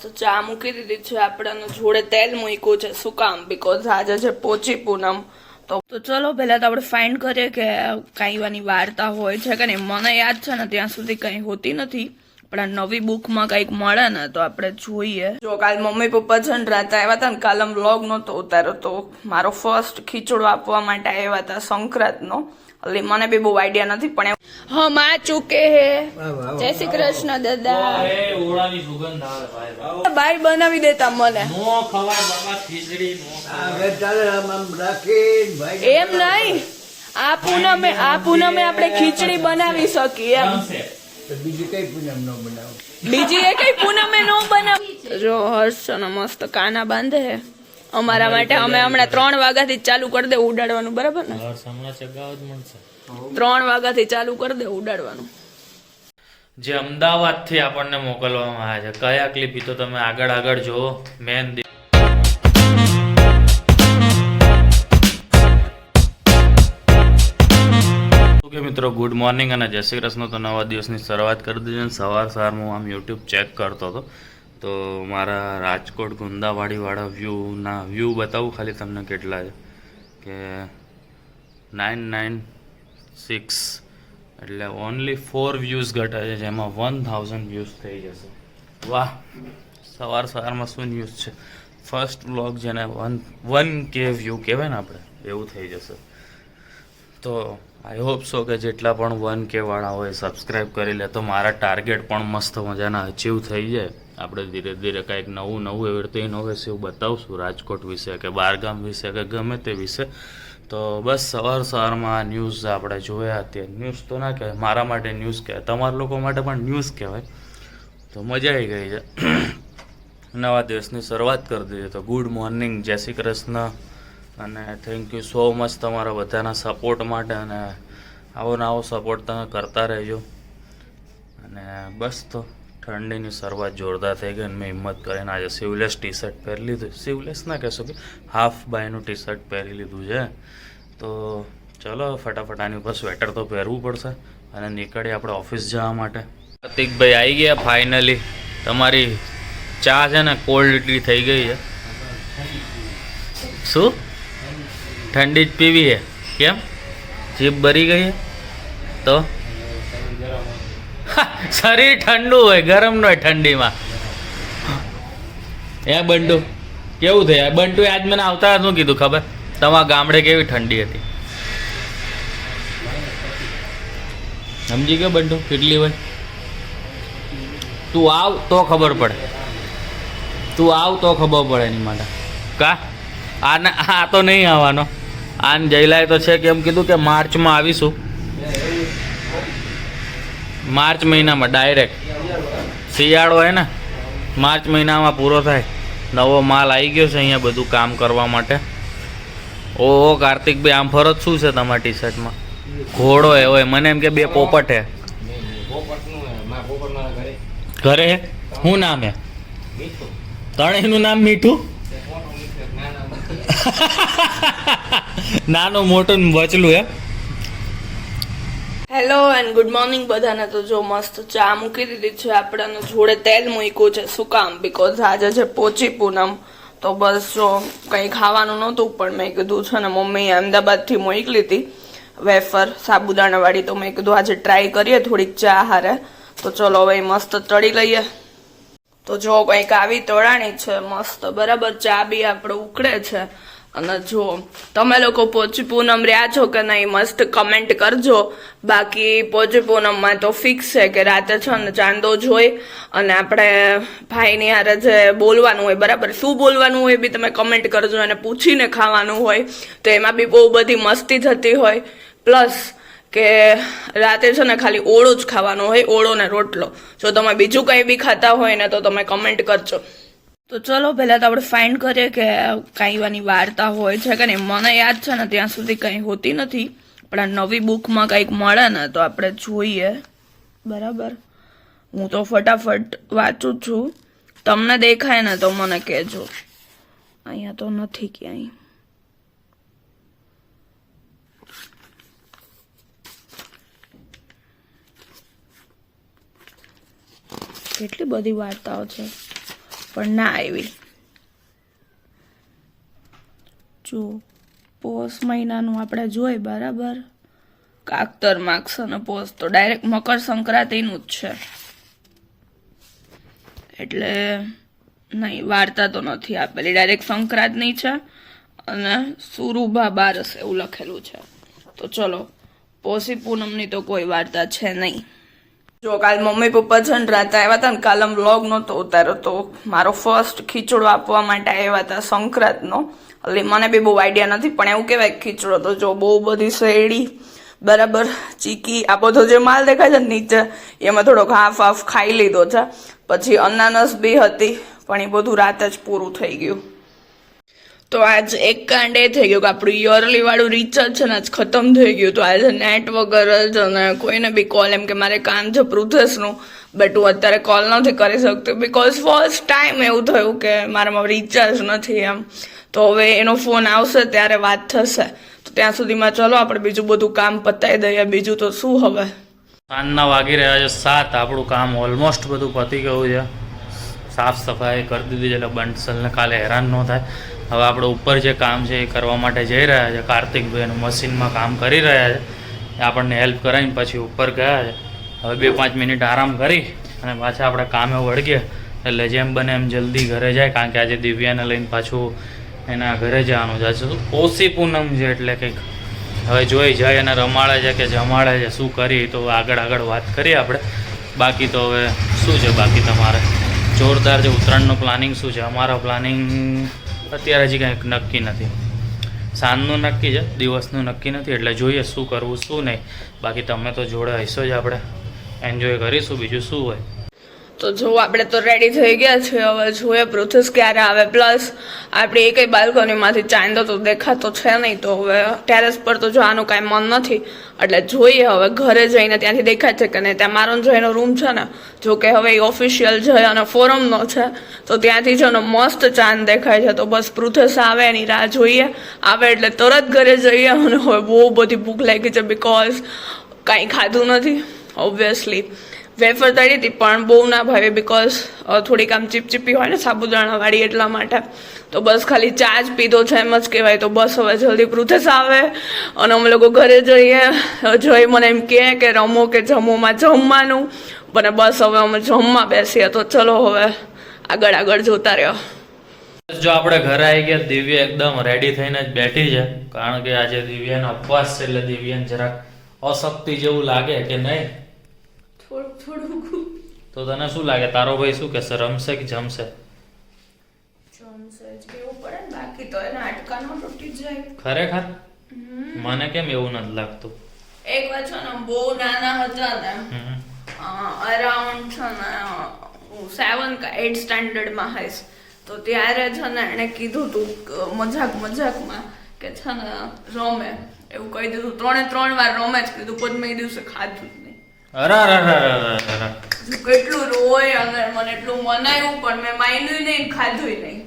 મસ્ત ચા મૂકી દીધી છે આપણે જોડે તેલ મૂક્યું છે શું કામ બીકોઝ આજે છે પોચી પૂનમ તો ચલો પહેલા તો આપણે ફાઇન્ડ કરીએ કે કાંઈવાની વાર્તા હોય છે કે નહીં મને યાદ છે ને ત્યાં સુધી કંઈ હોતી નથી પણ આ નવી બુકમાં કંઈક મળે ને તો આપણે જોઈએ જો કાલ મમ્મી પપ્પા છે ને રાતે આવ્યા હતા ને કાલ વ્લોગ નહોતો ઉતાર્યો તો મારો ફર્સ્ટ ખીચડો આપવા માટે આવ્યા હતા સંક્રાંતનો એટલે મને બી બહુ આઈડિયા નથી પણ હમ આ ચૂકે હે જય શ્રી કૃષ્ણ દાદા ઓળાની સુગંધ આવે ભાઈ બાય બનાવી દેતા મને નો ખવાય બાપા ખીચડી નો એમ નહીં આ પૂનમે આપણે ખીચડી બનાવી શકીએ એમ બીજી એ કઈ પૂનમે નો બનાવી જો હર્ષ ને મસ્ત કાના બાંધે હે અમારા માટે અમે હમણાં 3 વાગ્યાથી ચાલુ કરી દે ઉડાડવાનું બરાબર ને 3 વાગ્યાથી ચાલુ કરી દે ઉડાડવાનું જે અમદાવાદ થી આપણને મોકલવામાં આવ્યા છે કયા ક્લિપ તો તમે આગળ જોવો મેન ઓકે મિત્રો ગુડ મોર્નિંગ અને જય શ્રી કૃષ્ણ તો નવા દિવસની શરૂઆત કરી દીધી અને સવારમાં આમ યુટ્યુબ ચેક કરતો હતો તો મારા રાજકોટ ગુંદાવાડીવાળા વ્યૂ બતાવું ખાલી તમને કેટલા છે કે 996 એટલે ઓનલી 4 વ્યૂઝ ઘટે છે જેમાં 1000 વ્યૂઝ થઈ જશે વાહ સવારમાં શું ન્યૂઝ છે ફર્સ્ટ વ્લોગ જેને 1K વ્યૂ કહેવાય ને આપણે એવું થઈ જશે તો આઈ હોપ સો કે જેટલા પણ 1K વાળા હોય સબસ્ક્રાઈબ કરી લે તો મારા ટાર્ગેટ પણ મસ્ત મજાના અચીવ થઈ જાય આપણે ધીરે ધીરે કંઈક નવું એવી રીતે ઇનોવેટિવ બતાવશું રાજકોટ વિશે કે બારગામ વિશે કે ગમે તે વિશે તો બસ સવારમાં ન્યૂઝ આપણે જોયા અત્યારે ન્યૂઝ તો ના કહેવાય મારા માટે ન્યૂઝ કહેવાય તમારા લોકો માટે પણ ન્યૂઝ કહેવાય તો મજા આવી ગઈ છે નવા દિવસની શરૂઆત કરી દીધી તો ગુડ મોર્નિંગ જય શ્રી કૃષ્ણ અને થેન્ક યુ સો મચ તમારા બધાના સપોર્ટ માટે અને આવો સપોર્ટ તમે કરતા રહેજો અને બસ તો ઠંડીની શરૂઆત જોરદાર થઈ ગઈ અને મેં હિંમત કરીને આજે સીવલેસ ટી શર્ટ પહેરી લીધું સીવલેસ ના કહેશો કે હાફ બાયનું ટી શર્ટ પહેરી લીધું છે તો ચલો ફટાફટ આની ઉપર સ્વેટર તો પહેરવું પડશે અને નીકળીએ આપણે ઓફિસ જવા માટે પ્રતિકભાઈ આવી ગયા ફાઇનલી તમારી ચા છે ને કોલ્ડ થઈ ગઈ છે શું ઠંડી જ પીવી છે કેમ જીભ ભરી ગઈ છે તો શરીર ઠંડુ હોય ગરમ ન હોય ઠંડીમાં એ બંટુ કેવું થયું બંટુ આજ મને આવતા શું કીધું ખબર તમારા ગામડે કેવી ઠંડી હતી સમજી ગયો બંટુ કેટલી હોય તું આવ તો ખબર પડે એની માટે કા આ તો નહીં આવવાનો આને જયલાએ તો છે કે એમ કીધું કે માર્ચમાં આવીશું માર્ચ મહિનામાં ડાયરેક્ટ શિયાળો હે ને માર્ચ મહિનામાં પૂરો થાય નવો માલ આવી ગયો છે અહીંયા બધું કામ કરવા માટે ઓહો કાર્તિકભાઈ આમ ફરજ શું છે તમારા ટી શર્ટમાં ઘોડો હે હોય મને એમ કે 2 પોપટ હે ઘરે હે શું નામ હે ત્રણેયનું નામ મીઠું નાનું મોટું વચલું હે હેલો એન્ડ ગુડ મોર્નિંગ બધાને તો જો મસ્ત ચા મૂકી દીધી છે આપણે જોડે તેલ મૂક્યું છે શું કામ બીકોઝ આજે છે પોચી પૂનમ તો બસ જો કંઈ ખાવાનું નહોતું પણ મેં કીધું છે ને મમ્મીએ અમદાવાદથી મોકલી હતી વેફર સાબુદાણાવાળી તો મેં કીધું આજે ટ્રાય કરીએ થોડીક ચા હારે તો ચલો હવે મસ્ત તળી લઈએ તો જો કંઈક આવી તળાણી છે મસ્ત બરાબર ચા બી આપણે ઉકળે છે અને જો તમે લોકો પોચી પૂનમ રહ્યા છો કે નહીં મસ્ત કમેન્ટ કરજો બાકી પોચી પૂનમમાં તો ફિક્સ છે કે રાતે છે ને ચાંદો જોઈ અને આપણે ભાઈની હારે જે બોલવાનું હોય બરાબર શું બોલવાનું હોય બી તમે કમેન્ટ કરજો અને પૂછીને ખાવાનું હોય તો એમાં બી બહુ બધી મસ્તી થતી હોય પ્લસ કે રાતે છે ને ખાલી ઓળો જ ખાવાનો હોય ઓળો ને રોટલો જો તમે બીજું કંઈ બી ખાતા હોય ને તો તમે કમેન્ટ કરજો તો ચલો પહેલા તો આપણે ફાઇન્ડ કરીએ કે કાંઈવાની વાર્તા હોય છે કે નહીં મને યાદ છે ને ત્યાં સુધી કંઈ હોતી નથી પણ આ નવી બુકમાં કંઈક મળે ને તો આપણે જોઈએ બરાબર હું તો ફટાફટ વાંચું છું તમને દેખાય ને તો મને કહેજો અહીંયા તો નથી ક્યાંય કેટલી બધી વાર્તાઓ છે પણ ના આવી. જો પોષ મહિનાનું આપણે જોઈ બરાબર, કાકતર માગસ અને પોષ તો ડાયરેક્ટ મકર સંક્રાંતિનું જ છે, એટલે નહીં વાર્તા તો નથી આપેલી, ડાયરેક્ટ સંક્રાંતની છે અને સુરુભા બારસ એવું લખેલું છે. તો ચલો, પોષી પૂનમની તો કોઈ વાર્તા છે નહીં. જો કાલ મમ્મી પપ્પા છે ને રાતે આવ્યા હતા ને, કાલ વ્લોગ નહોતો ઉતાર્યો તો મારો ફર્સ્ટ ખીચડો આપવા માટે આવ્યા હતા સંક્રાંતનો. એટલે મને બી બહુ આઈડિયા નથી, પણ એવું કહેવાય ખીચડો તો જો બહુ બધી શેરડી બરાબર, ચીકી, આ બધો જે માલ દેખાય છે ને નીચે, એમાં થોડોક હાફ ખાઈ લીધો છે. પછી અનાનસ બી હતી, પણ એ બધું રાતે જ પૂરું થઈ ગયું. તો આજ એક કાંડ એ થઈ ગયો કે આપણું યરલી વાળું રિચાર્જ છે ને આજ ખતમ થઈ ગયું. તો આજે નેટ વગર જ અને કોઈને બી કોલ, એમ કે મારે કામ છે પૃથેશનું, બટ હું અત્યારે કોલ નથી કરી શકતી બિકોઝ ફર્સ્ટ ટાઈમ એવું થયું કે મારામાં રિચાર્જ નથી એમ. તો હવે એનો ફોન આવશે ત્યારે વાત થશે. તો ત્યાં સુધીમાં ચલો આપણે બીજું બધું કામ પતાવી દઈએ. બીજું તો શું હવે, સાંજના વાગી રહ્યા છે 7. આપણું કામ ઓલમોસ્ટ બધું પતી ગયું છે. સાફ સફાઈ કરી દીધી છે એટલે બંસલને કાલે હેરાન ન થાય. હવે આપણે ઉપર જે કામ છે એ કરવા માટે જઈ રહ્યા છે. કાર્તિકભાઈ એનું મશીનમાં કામ કરી રહ્યા છે, એ આપણને હેલ્પ કરાવીને પછી ઉપર ગયા છે. હવે 2-5 મિનિટ આરામ કરી અને પાછા આપણે કામે વળગીએ, એટલે જેમ બને એમ જલ્દી ઘરે જાય, કારણ કે આજે દિવ્યાને લઈને પાછું એના ઘરે જવાનું છે. પોષી પૂનમ છે એટલે કંઈક હવે જોઈ જાય અને રમાડે છે કે જમાડે છે, શું કરીએ તો આગળ વાત કરીએ આપણે. બાકી તો હવે શું છે, બાકી તમારે જોરદાર છે. ઉત્તરાયણનું પ્લાનિંગ શું છે? અમારો પ્લાનિંગ અત્યારે હજી કંઈક નક્કી નથી. સાંજનું નક્કી છે, દિવસનું નક્કી નથી, એટલે જોઈએ શું કરવું શું નહીં. બાકી તમે તો જોડે હશો જ, આપણે એન્જોય કરીશું, બીજું શું હોય. તો જો આપણે તો રેડી થઈ ગયા છે. હવે જોઈએ પૃથ્વીસ ક્યારે આવે. પ્લસ આપણે એ કઈ બાલ્કનીમાંથી ચાંદો તો દેખાતો છે નહીં, તો હવે ટેરેસ પર તો જવાનું કાંઈ મન નથી. એટલે જોઈએ હવે ઘરે જઈને ત્યાંથી દેખાય છે કે નહીં. ત્યાં મારો જયનો રૂમ છે ને, જો કે હવે એ ઓફિશિયલ જય અને ફોરમનો છે, તો ત્યાંથી છે ને મસ્ત ચાંદ દેખાય છે. તો બસ પૃથ્વીસ આવે એની રાહ જોઈએ. આવે એટલે તરત ઘરે જઈએ. અને હવે બહુ બધી ભૂખ લાગી છે બિકોઝ કાંઈ ખાધું નથી. ઓબ્વિયસલી વેફર તળી હતી પણ બહુ ના ભાવે, બિકોઝ થોડીક આમ ચીપચીપી હોય ને સાબુદાણાવાળી, એટલા માટે. તો બસ ખાલી ચા જ પીધો છે એમ જ કહેવાય. તો બસ હવે જલ્દી પૃથ્વીસ આવે અને અમે લોકો ઘરે જઈએ. જોઈ મને એમ કહે કે રમો કે જમોમાં જમવાનું, પણ બસ હવે અમે જમવા બેસીએ. તો ચલો હવે આગળ જોતા રહ્યો. જો આપણે ઘરે આવી ગયા, દિવ્યા એકદમ રેડી થઈને જ બેઠી છે, કારણ કે આજે દિવ્યાનો ઉપવાસ છે, એટલે દિવ્યાને જરાક અશક્તિ જેવું લાગે કે નહીં? થોડું. તો તને શું લાગે, તારો ભાઈ શું કહેશે, રમશે કે જમશે? બાકી તો એના હાડકા નો તૂટી જાય. ખરેખર મને કેમ એવું નથી લાગતું. એક વાર છે ને બહુ નાના હતા ને, અરાઉન્ડ છે ને 7 કે 8 સ્ટાન્ડર્ડમાં હઈશ, તો ત્યારે છે ને એને કીધું તું મજાકમાં કે છે ને રમે, એવું કહી દીધું. 3 વાર રમે જ કીધું, પણ મેં દિવસે ખાધું જ નહીં. અરે કેટલું રોય અને મને એટલું મનાયું, પણ મેં માન્યું નહીં, ખાધું નહીં.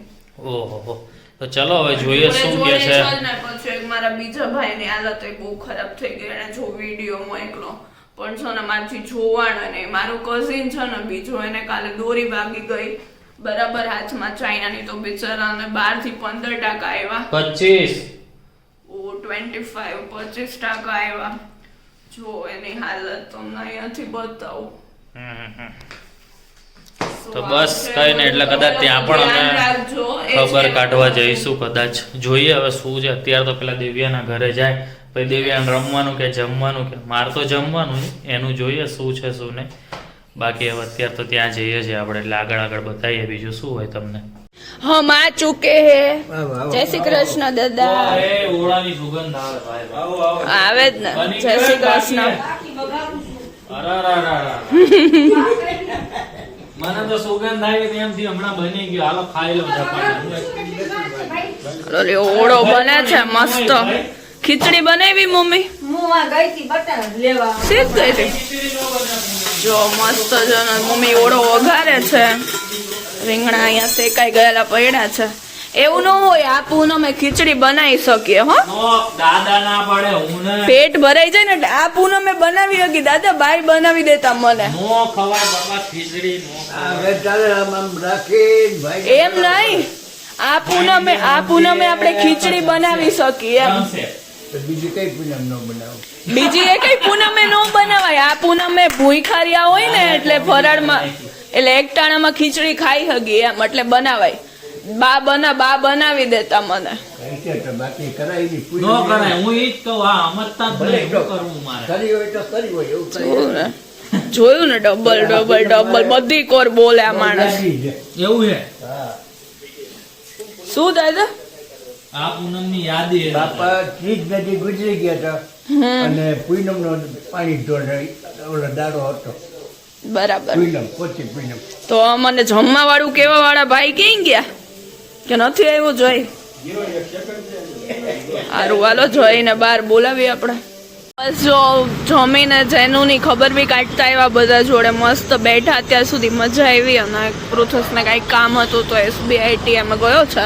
ઓહો, તો ચલો હવે જોઈએ શું કે છે. પછી એક મારા બીજા ભાઈની હાલત બહુ ખરાબ થઈ ગઈ. એને જો વિડીયો મોકલો, પણ છે ને મારથી જોવાના નહીં. મારો કઝિન છે ને બીજો, એને કાલે દોરી વાગી ગઈ બરાબર હાથમાં ચાઇનાની, તો બિચારાને 12 થી 15% આવ્યા. 25 આવ્યા. જો એની હાલત તમને અહીંયાથી બતાવું. તો બસ કઈ નહીં, એટલે કદાચ ત્યાં પણ અમે ખબર કાઢવા જઈશું. કદાચ જોઈએ હવે શું છે. અત્યારે તો પેલા દિવ્યાના ઘરે જાય, પછી દિવ્યાને રમવાનું કે જમવાનું, કે મારે તો જમવાનું એનું જોઈએ શું છે શું નહીં. બાકી હવે અત્યારે તો ત્યાં જઈએ છીએ આપણે, એટલે આગળ બતાવીએ બીજું શું હોય તમને. હમ આ ચૂકે હે. જય શ્રી કૃષ્ણ દાદા. ઓળાની સુગંધ આવે જ ને. જય શ્રી કૃષ્ણ. મને તો સુગંધ આવી એમથી હમણાં બની ગયો. હાલો ખાઈ લો. ઓળો બને છે મસ્ત. ખીચડી બનાવી મમ્મી? શીખ ગઈ હતી. જો મસ્ત છે મમ્મી ઓળો વઘારે છે. રીંગણા અહીંયા શેકાઈ ગયેલા પડ્યા છે. એવું ન હોય, આ પૂનમે ખીચડી બનાવી શકીએ હો. દાદા ના પડે હું ને પેટ ભરાઈ જાય ને એટલે આ પૂનમે બનાવી શકી. દાદા બાઈ બનાવી દેતા મને. નો ખવાય બાપા ખીચડી નો હવે ચાલે આમ રાખી ભાઈ એમ નહીં, આ પૂનમે આપણે ખીચડી બનાવી શકીએ એમ. તો બીજી કઈ પૂનમ ન બનાવો બીજી એ કઈ પૂનમે નો બનાવાય. આ પૂનમે ભૂખ્યા હોય ને એટલે ફરાળમાં એટલે એકટાણામાં ખીચડી ખાઈ હગી એમ એટલે બનાવાય. બા બનાવી દેતા મને. કઈ છે તો બાકી કરાવી ની પૂનમ નો કરાય. હું ઈ જ કહું આ અમરતા જ ભલે નહીં, જો. શું કરવું મારે કરી હોય તો કરી હોય એવું કઈ જોયું ને ડબલ બધી કોર બોલે આ માણસ. લાગી છે. એવું છે. હા શું દાદા? આ પૂનમ ની યાદી છે. બાપા ત્રીજ નદી ગુજરી ગયા હતા અને પૂનમ નો પાણી ઢોળ ઓલો દાડો હતો બરાબર. પૂનમ પોચી પૂનમ તો મને જમવા વાળું કેવા વાળા ભાઈ ક્યાં ગયા કે નથી આવ્યું? જોઈ સારું હાલો જોઈને બહાર બોલાવી આપણે. બસ જો જમીને જેનુંની ખબર બી કાઢતા આવ્યા બધા જોડે મસ્ત બેઠા. અત્યાર સુધી મજા આવી અને પૃથ્વીને કાંઈક કામ હતું તો SBI ATM ગયો છે.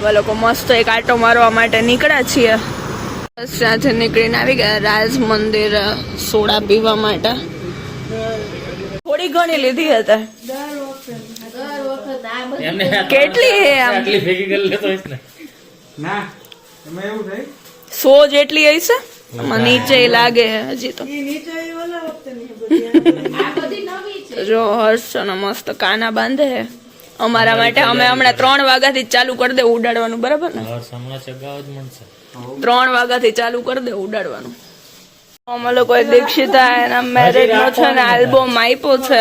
એ લોકો મસ્ત એક આટો મારવા માટે નીકળ્યા છીએ. બસ ત્યાંથી નીકળીને આવી ગયા રાજ મંદિર સોડા પીવા માટે. થોડી ઘણી લીધી હતી. એમને કેટલી હે આમ? આટલી ભેગી કરી લેતો હોઈશ ને. ના એમાં એવું થાય 100 જેટલી હશે. આમાં નીચે લાગે હે હજી તો. તો જો હર્ષ અને મસ્ત કાના બાંધે હે અમારા માટે. અમે હમણાં 3 વાગ્યાથી જ ચાલુ કરી દે ઉડાડવાનું, બરાબર ને? હમણાં ચગાવ જ મળશે. 3 વાગ્યાથી ચાલુ કરી દે ઉડાડવાનું. અમે લોકો દીક્ષિતા એના મેરેજ નો છે ને આલ્બમ આપ્યો છે,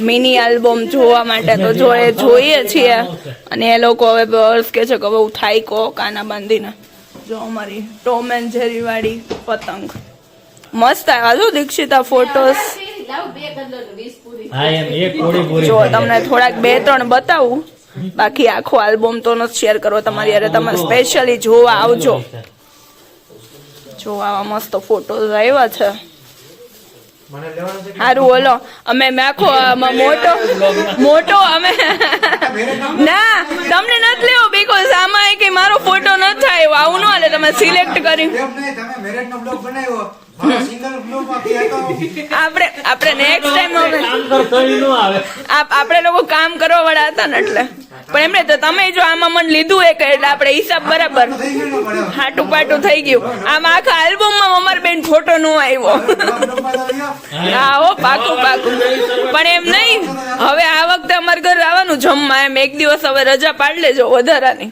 મિની આલ્બમ જોવા માટે. તો જોઈએ છીએ અને એ લોકો હવે હર્ષ કે છે કે હવે હું થાય કો કાના બાંધીને. જો અમારી ટોમ એન્ડ જેરી વાળી પતંગ મસ્ત આવ્યા છો દીક્ષિતા ફોટોસ. હા એમ એક કોડી પૂરી જો તમને થોડાક 2-3 બતાવું, બાકી આખો આલ્બમ તો નથી શેર કરવો તમારી યારે. તમે સ્પેશિયલી જોવા આવજો. જો આવા મસ્ત ફોટોઝ આવ્યા છે. સારું ઓલો અમે આખો મોટો અમે ના તમને નથી લેવો બીકોઝ આમાં કઈ મારો ફોટો નથી થાય. આવું ન હાલે. તમે સિલેક્ટ કરી તમે મેરેજ નો બ્લોગ બનાવ્યો સિંગલ બ્લોગ બાકી હતો આપણે નેક્સ્ટ ટાઈમ હવે કામ કરતો ઈ નો આવે. આપણે લોકો કામ કરવા વાળા હતા ને એટલે. પણ એમને તો તમે જો આમાં મને લીધું એક એટલે આપણે હિસાબ બરાબર થઈ ગયો ને પડ્યો હાટું પાટું થઈ ગયું. આમાં આખા આલ્બમ માં અમાર બેન ફોટો નો આવ્યો. બ્લોગમાં તો રહ્યો. હા હો પાકું. પણ એમ નહીં, હવે આ વખતે અમારે ઘર આવવાનું જમવા એમ. એક દિવસ હવે રજા પાડી લેજો વધારાની.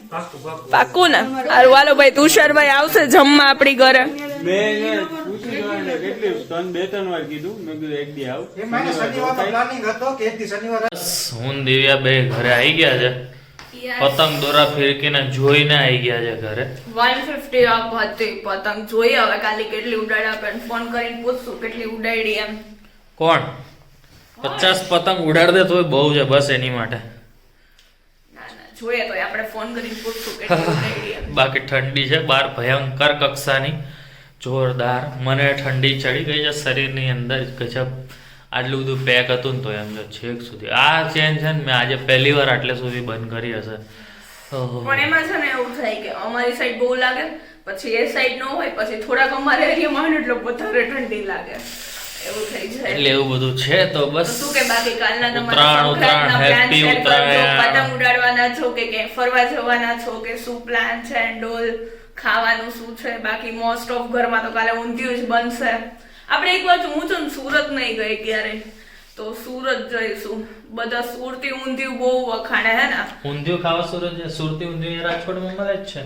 પાકું ને? હારું હાલો ભાઈ તુષારભાઈ આવશે જમવા આપણી ઘરે. એમાં એને શનિવાર પ્લાનિંગ હતો કે એક દી શનિવાર બસ હું ને દિવ્યા બે ઘરે આવી ગયા છે. પતંગ દોરા ફિરકીને જોઈને આવી ગયા છે ઘરે. 150 અપ હતી પતંગ. જોઈએ હવે કાલે કેટલી ઉડાડી. આપણે ફોન કરીને પૂછશું કેટલી ઉડાડી એમ. કોણ 50 પતંગ ઉડાડ દે તોય બહુ છે બસ એની માટે. ના જોઈએ તો આપણે ફોન કરીને પૂછશું કેટલી ઉડાડી એમ. બાકી ઠંડી છે બહાર ભયંકર કક્ષાની જોરદાર. મને ઠંડી ચડી ગઈ છે શરીરની અંદર. ગજબ આટલું બધું પેક હતું ને તો એમ જો છેક સુધી આ ચેન છે ને મેં આજે પહેલી વાર આટલે સુધી બંધ કરી હશે. ઓહો. પણ એમાં છે ને એવું થાય કે અમારી સાઈડ બહુ લાગે, પછી એ સાઈડ નો હોય, પછી થોડાક અમારા એરિયામાં હોય ને એટલે વધારે ઠંડી લાગે. એવું થઈ જાય. એટલે એવું બધું છે તો તો બસ શું કે બાકી કાલના ઉત્તરાયણ તમારા હેપી ઉત્તરાયણ. પતંગ ઉડાડવાના છો કે ક્યાંય ફરવા જવાના છો કે શું પ્લાન છે એન્ડ ઓલ, ખાવાનું શું છે? બાકી મોસ્ટ ઓફ ઘરમાં તો કાલે ઊંધિયું જ બનશે. આપણે એક વાર હું છું ને સુરત નહીં ગઈ ક્યારે, તો સુરત જઈશું. બધા સુરતી ઊંધિયું બહુ વખાણે હે ને. ઊંધિયું ખાવા સુરતી ઊંધિયું રાજકોટમાં મળે જ છે.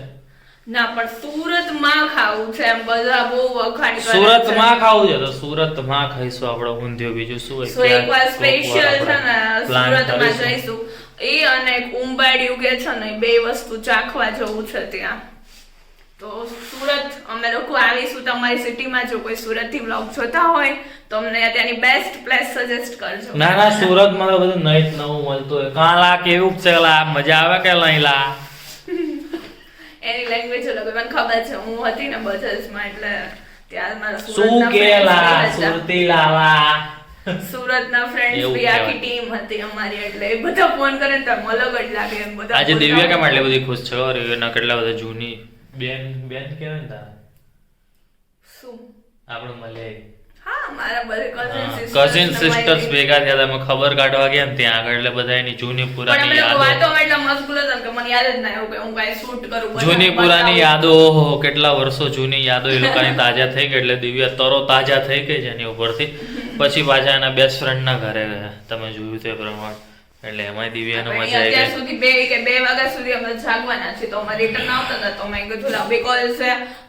ના પણ સુરતમાં ખાવું છે એમ બધા બહુ વખાણ કરે છે. સુરતમાં ખાવું છે તો સુરતમાં ખાઈશું આપણે ઊંધિયું. બીજું શું હોય? સો એકવાર સ્પેશિયલ છે ને Plan સુરતમાં કરીશું. જઈશું. એ અને એક ઉંબાડિયું કે છે ને બે વસ્તુ ચાખવા જવું છે ત્યાં. તો સુરત અમે લોકો આવીશું તમારી સિટીમાં. જો કોઈ સુરતથી વ્લોગ જોતા હોય તો અમને ત્યાંની બેસ્ટ પ્લેસ સજેસ્ટ કરજો. ના ના સુરતમાં તો બધું નહીં જ નવું મળતું હોય. કાલા કેવું છે લા મજા આવે કે નહીં લા? એની લેંગ્વેજ અલગ હોય. મને ખબર છે હું હતી ને બજાજમાં એટલે ત્યાં મારા શું સુરતના કે friends લા બી હતા. સુરતી લાલા સુરતના ફ્રેન્ડ્સ એવું બી આખી કહેવાય. ટીમ હતી અમારી, એટલે એ બધા ફોન કરે ને તો આમ અલગ જ લાગે એમ બધા. આજે બોલતા દિવ્યા કેમ હોય. આટલી બધી ખુશ છે? રિવ્યુના કેટલા બધા જૂની બેન કહેવાય ને તારા શું? આપણે મળે હા, મારા બધા કઝિન સિસ્ટર્સ ભેગા થયા હતા. અમે ખબર કાઢવા ગયા ને ત્યાં આગળ, એટલે બધા એની જૂની પણ પુરાની અમે લોકો યાદો વાતોમાં એટલા મશગુલ હતા ને કે મને યાદ જ ના આવ્યું કે હું કાંઈ શૂટ કરું. બધાને જૂની પુરાની બતાવું. યાદો, ઓહો કેટલા વર્ષો જૂની યાદો એ લોકોની તાજા થઈ ગઈ. એટલે દિવ્યા તરો તાજા થઈ ગઈ છે એની ઉપરથી. પછી પાછા એના બેસ્ટ ફ્રેન્ડ ના ઘરે ગયા, તમે જોયું તે પ્રમાણે. એટલે એમાંય દિવ્યાને પણ મજા આવી અત્યાર ગઈ. સુધી 2 વાગ્યા સુધી અમે જાગવાના છીએ, તો અમે રિટર્ન આવતા હતા તો મેં કીધું લાવ બીકોઝ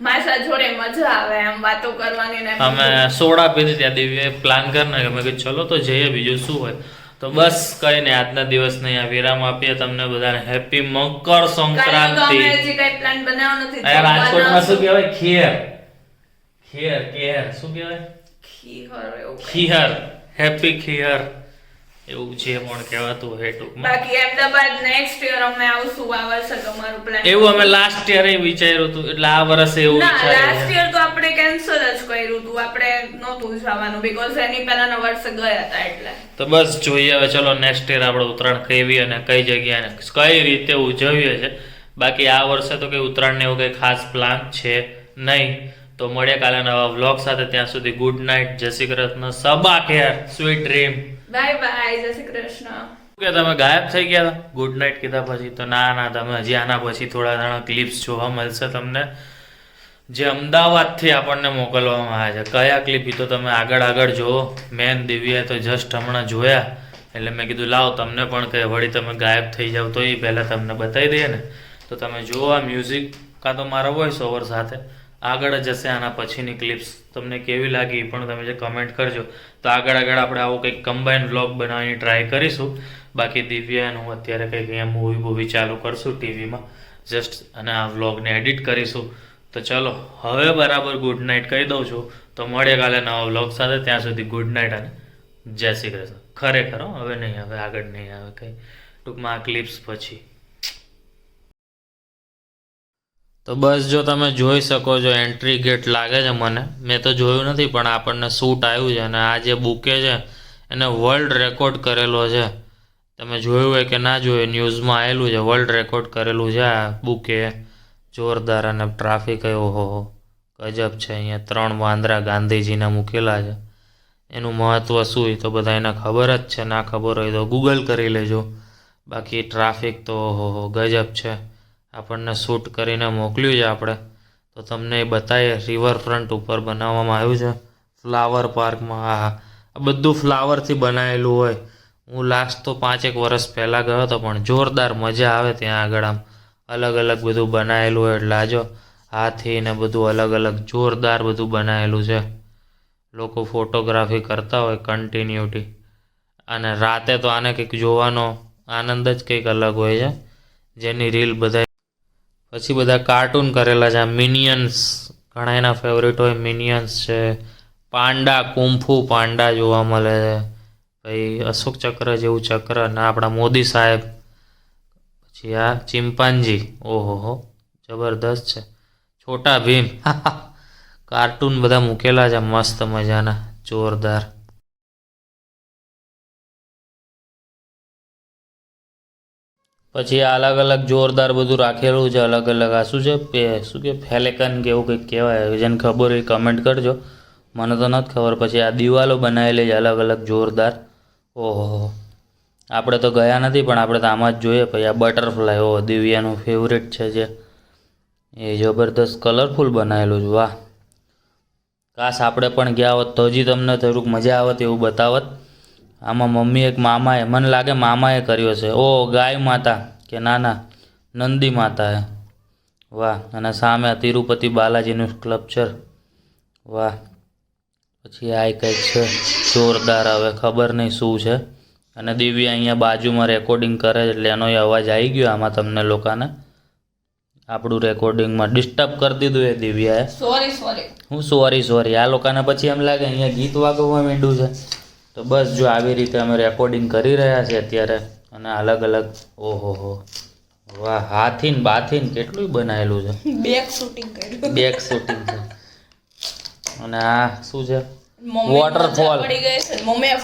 માસા જોડે મજા આવે એમ વાતો કરવાની ને એમ. અમે સોડા પીધી ત્યાં દિવ્યાએ પ્લાન કરી નાખ્યો. મેં કીધું ચલો તો જઈએ, બીજું શું હોય. તો બસ કઈ નહીં, આજના દિવસને અહીંયા વિરામ આપીએ. તમને બધાને હેપી મકર કાલે તો સંક્રાંતિ. અમે હજી કાંઈ પ્લાન બનાવ્યો નથી. અહીંયા રાજકોટમાં શું બનાવશું. કહેવાય? ખેર શું કહેવાય? ખીહર એવું કંઈક. ખીહર. હેપી ખીહર એવું જે પણ કહેવાતું હોય ટૂંકમાં. બાકી અમદાવાદ નેક્સ્ટ યર અમે આવશું. આ વર્ષે તમારું પ્લાન એવું અમે લાસ્ટ યરે વિચાર્યું હતું, એટલે આ વર્ષે એવું ના, લાસ્ટ વિચાર્યું યર તો આપણે કેન્સલ જ કર્યું હતું. આપણે નહોતું જવાનું બીકોઝ એની પહેલાના વર્ષે ગયા હતા એટલે. તો બસ જોઈએ હવે. ચલો નેક્સ્ટ યર આપણે ઉત્તરાયણ કેવી અને કઈ જગ્યાએ અને કઈ રીતે ઉજવીએ છે. બાકી આ વર્ષે તો કઈ ઉત્તરાયણ એવું કઈ ખાસ પ્લાન છે નહીં. તો મળીએ કાલે નવા વ્લોગ સાથે. ત્યાં સુધી ગુડ નાઇટ, જય શ્રી કૃષ્ણ, સબા ખેર, સ્વીટ ડ્રીમ. બાય બાય, જય શ્રી કૃષ્ણ. કે તમે ગાયબ થઈ ગયા હતા ગુડ નાઇટ કીધા પછી? તો ના, તમે હજી આના પછી થોડા ઘણા ક્લિપ્સ જોવા મળશે તમને, જે અમદાવાદથી આપણને મોકલવામાં આવ્યા છે. કયા ક્લિપ એ તો તમે આગળ જુઓ. મેન દિવ્યાએ તો જસ્ટ હમણાં જોયા, એટલે મેં કીધું લાવ તમને પણ કે વળી તમે ગાયબ થઈ જાવ તો એ પહેલાં તમને બતાવી દઈએ ને. તો તમે જુઓ આ મ્યુઝિક કાં તો મારા વોઇસ ઓવર સાથે આગળ જ હશે. આના પછીની ક્લિપ્સ તમને કેવી લાગી એ પણ તમે જે કમેન્ટ કરજો. તો આગળ આપણે આવું કંઈક કમ્બાઈન વ્લોગ બનાવવાની ટ્રાય કરીશું. બાકી દિવ્યા હું અત્યારે કંઈક અહીંયા મૂવી ચાલુ કરશું ટીવીમાં જસ્ટ, અને આ વ્લોગને એડિટ કરીશું. તો ચલો હવે બરાબર ગુડ નાઇટ કહી દઉં છું. તો મળીએ કાલે નવા વ્લોગ સાથે. ત્યાં સુધી ગુડ નાઇટ અને જય શ્રી કૃષ્ણ. ખરેખર હવે નહીં, હવે આગળ નહીં આવે કંઈ, ટૂંકમાં આ ક્લિપ્સ પછી. તો બસ જો તમે જોઈ શકો છો એન્ટ્રી ગેટ લાગે છે મને. મેં તો જોયું નથી પણ આપણને શૂટ આવ્યું છે. અને આ જે બુકે છે એને વર્લ્ડ રેકોર્ડ કરેલો છે. તમે જોયું હોય કે ના જોયું, ન્યૂઝમાં આવેલું છે. વર્લ્ડ રેકોર્ડ કરેલું છે આ બુકે. જોરદાર. અને ટ્રાફિક ઓહો ગજબ છે. અહીંયા 3 વાંદરા ગાંધીજીના મૂકેલા છે. એનું મહત્ત્વ શું એ તો બધા એને ખબર જ છે. ના ખબર હોય તો ગૂગલ કરી લેજો. બાકી ટ્રાફિક તો ઓહો ગજબ છે. આપણને શૂટ કરીને મોકલ્યું છે આપણે, તો તમને એ બતાવીએ. રિવરફ્રન્ટ ઉપર બનાવવામાં આવ્યું છે, ફ્લાવર પાર્કમાં. આ બધું ફ્લાવરથી બનાવેલું હોય. હું લાસ્ટ તો 5-1 વર્ષ પહેલાં ગયો હતો, પણ જોરદાર મજા આવે ત્યાં આગળ. આમ અલગ બધું બનાવેલું હોય. એટલે આજો હાથી ને બધું અલગ જોરદાર બધું બનાવેલું છે. લોકો ફોટોગ્રાફી કરતા હોય કન્ટિન્યુટી. અને રાતે તો આને કંઈક જોવાનો આનંદ જ કંઈક અલગ હોય છે, જેની રીલ બધા. પછી બધા કાર્ટૂન કરેલા છે. મિનિયન્સ ઘણા એના ફેવરેટ હોય. મિનિયન્સ છે, પાંડા, કુંફુ પાંડા જોવા મળે છે. ભાઈ અશોક ચક્ર જેવું ચક્ર, અને આપણા મોદી સાહેબ. પછી આ ચિમ્પાન્જી, ઓહો જબરદસ્ત છે. છોટા ભીમ, કાર્ટૂન બધા મૂકેલા છે મસ્ત મજાના, જોરદાર. પછી આ અલગ જોરદાર બધું રાખેલું છે. અલગ આ શું છે, શું કે ફેલેકન કે એવું કંઈક કહેવાય. જેને ખબર હોય કમેન્ટ કરજો, મને તો નથી ખબર. પછી આ દિવાલો બનાવેલી છે અલગ જોરદાર. ઓહો આપણે તો ગયા નથી પણ આપણે તો આમાં જ જોઈએ. પછી આ બટરફ્લાય, ઓહો દિવ્યાનું ફેવરેટ છે જે, એ જબરદસ્ત કલરફુલ બનાવેલું છે. વાહ, કાશ આપણે પણ ગયા હોત તો હજી તમને થોડુંક મજા આવત, એવું બતાવત. આમાં મમ્મી એક મામાએ, મને લાગે મામાએ કર્યો છે. ઓ ગાય માતા કે ના નંદી માતા હે. વાહ. અને સામે આ તિરુપતિ બાલાજીનું સ્કલ્પચર. વાહ. પછી આ કંઈક છે જોરદાર, હવે ખબર નહીં શું છે. અને દિવ્યા અહીંયા બાજુમાં રેકોર્ડિંગ કરે છે, એટલે એનો અવાજ આવી ગયો આમાં તમને લોકોને. આપણું રેકોર્ડિંગમાં ડિસ્ટર્બ કરી દીધું એ દિવ્યાએ. સોરી. આ લોકોને પછી એમ લાગે અહીંયા ગીત વાગવા માંડ્યું છે. તો બસ જો આવી રીતે અમે રેકોર્ડિંગ કરી રહ્યા છીએ અત્યારે. અને અલગ ઓહો વાહ, હાથીન બાથીન કેટલું બનાવેલું છે. બેક શૂટિંગ છે. અને આ શું છે, મમ્મી Waterfall. પડી ગઈ છે મમ્મીએ